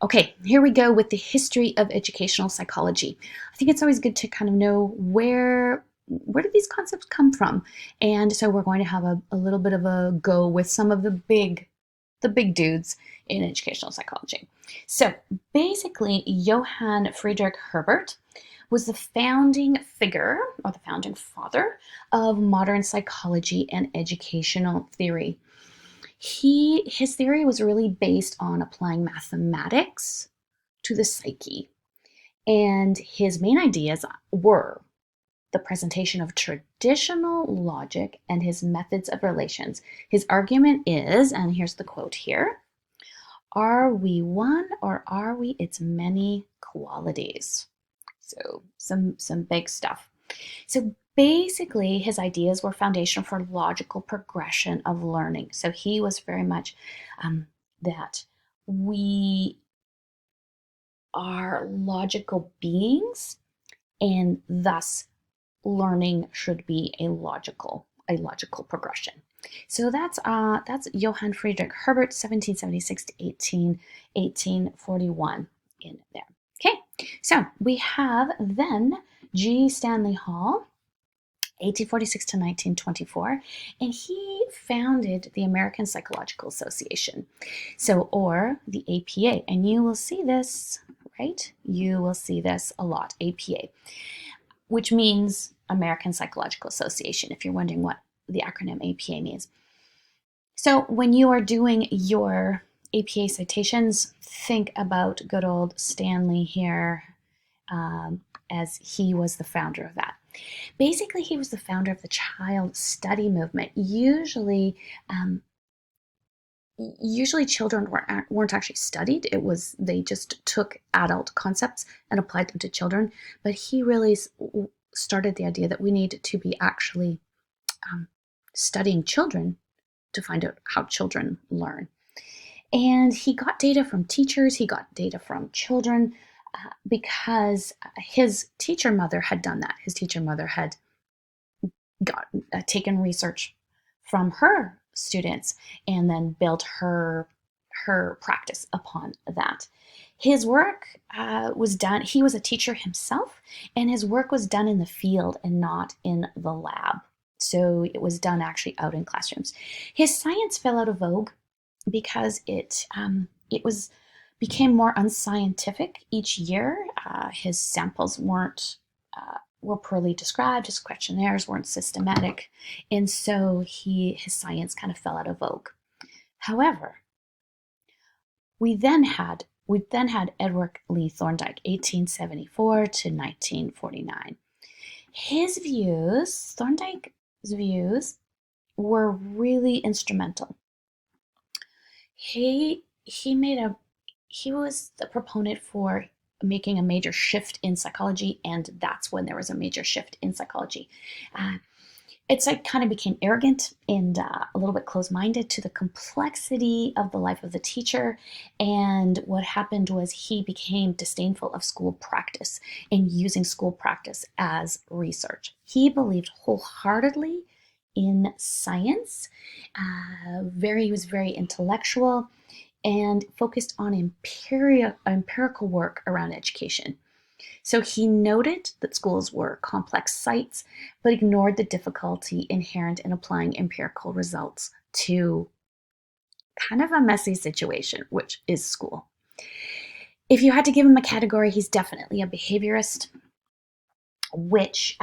Okay, here we go with the history of educational psychology. I think it's always good to kind of know where do these concepts come from? And so we're going to have a little bit of a go with some of the big dudes in educational psychology. So basically, Johann Friedrich Herbert was the founding figure or the founding father of modern psychology and educational theory. His theory was really based on applying mathematics to the psyche. And his main ideas were the presentation of traditional logic and his methods of relations. His argument is, and here's the quote here, are we one or are we its many qualities? So some big stuff. So basically, his ideas were foundational for logical progression of learning. So he was very much that we are logical beings, and thus learning should be a logical progression. So that's Johann Friedrich Herbert, 1776 to 1841 in there. Okay, so we have then G. Stanley Hall, 1846 to 1924, and he founded the American Psychological Association, or the APA, and you will see this, right? You will see this a lot, APA, which means American Psychological Association, if you're wondering what the acronym APA means. So when you are doing your APA citations, think about good old Stanley here, as he was the founder of that. Basically, he was the founder of the child study movement. Usually children weren't actually studied. They just took adult concepts and applied them to children. But he really started the idea that we need to be actually studying children to find out how children learn. And he got data from teachers, he got data from children, because his teacher mother had done that. His teacher mother had taken research from her students and then built her practice upon that. His work was done, he was a teacher himself, and his work was done in the field and not in the lab. So it was done actually out in classrooms. His science fell out of vogue because it became more unscientific each year. His samples were poorly described. His questionnaires weren't systematic, and so his science kind of fell out of vogue. However, we then had Edward Lee Thorndyke, 1874 to 1949. Thorndyke's views were really instrumental. He was the proponent for making a major shift in psychology, and that's when there was a major shift in psychology. It's like kind of became arrogant and a little bit closed-minded to the complexity of the life of the teacher. And what happened was he became disdainful of school practice and using school practice as research. He believed wholeheartedly in science. He was very intellectual and focused on empirical work around education. So he noted that schools were complex sites, but ignored the difficulty inherent in applying empirical results to kind of a messy situation, which is school. If you had to give him a category, he's definitely a behaviorist, which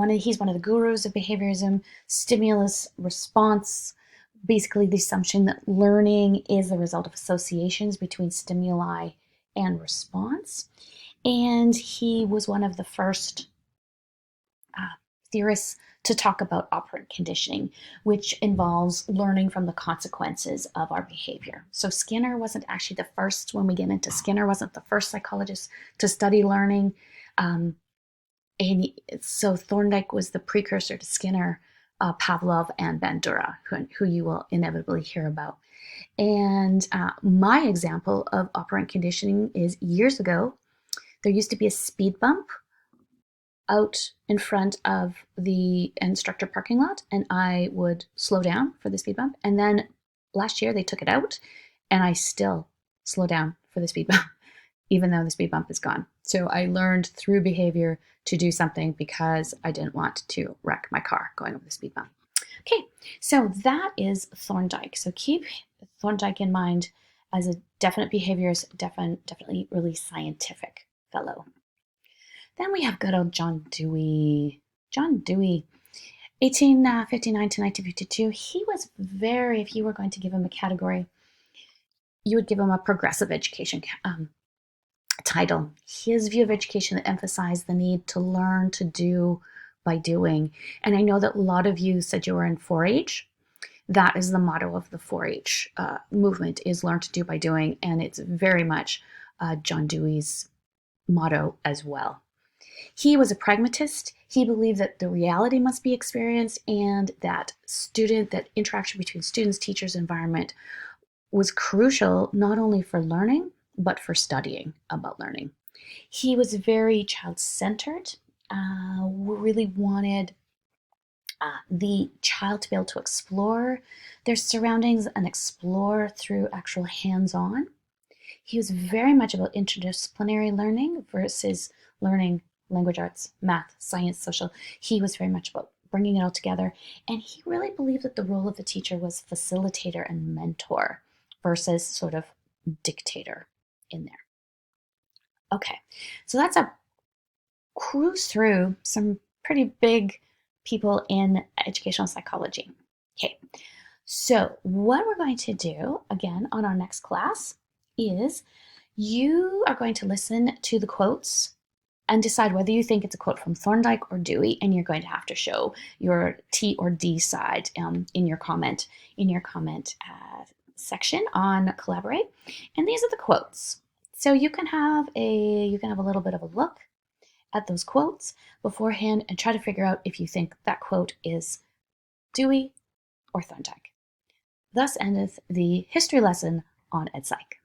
he's one of the gurus of behaviorism, stimulus response, basically the assumption that learning is the result of associations between stimuli and response. And he was one of the first theorists to talk about operant conditioning, which involves learning from the consequences of our behavior. So Skinner wasn't actually the first, when we get into Skinner, wasn't the first psychologist to study learning. So Thorndike was the precursor to Skinner, Pavlov, and Bandura, who you will inevitably hear about. And my example of operant conditioning is years ago, there used to be a speed bump out in front of the instructor parking lot, and I would slow down for the speed bump. And then last year they took it out, and I still slow down for the speed bump. even though the speed bump is gone. So I learned through behavior to do something because I didn't want to wreck my car going over the speed bump. Okay, so that is Thorndike. So keep Thorndike in mind as a definite behaviorist, definitely really scientific fellow. Then we have good old John Dewey. John Dewey, 1859 to 1952. He was very, if you were going to give him a category, you would give him a progressive education title. His view of education that emphasized the need to learn to do by doing. And I know that a lot of you said you were in 4-H. That is the motto of the 4-H movement, is learn to do by doing. And it's very much John Dewey's motto as well. He was a pragmatist. He believed that the reality must be experienced, and that interaction between students, teachers, environment was crucial not only for learning, but for studying about learning. He was very child-centered, really wanted the child to be able to explore their surroundings and explore through actual hands-on. He was very much about interdisciplinary learning versus learning language arts, math, science, social. He was very much about bringing it all together. And he really believed that the role of the teacher was facilitator and mentor versus sort of dictator in there. Okay, so that's a cruise through some pretty big people in educational psychology. Okay, so what we're going to do again on our next class is you are going to listen to the quotes and decide whether you think it's a quote from Thorndike or Dewey, and you're going to have to show your T or D side in your comment section on Collaborate. And these are the quotes. So you can have a little bit of a look at those quotes beforehand and try to figure out if you think that quote is Dewey or Thorndike. Thus endeth the history lesson on EdPsych.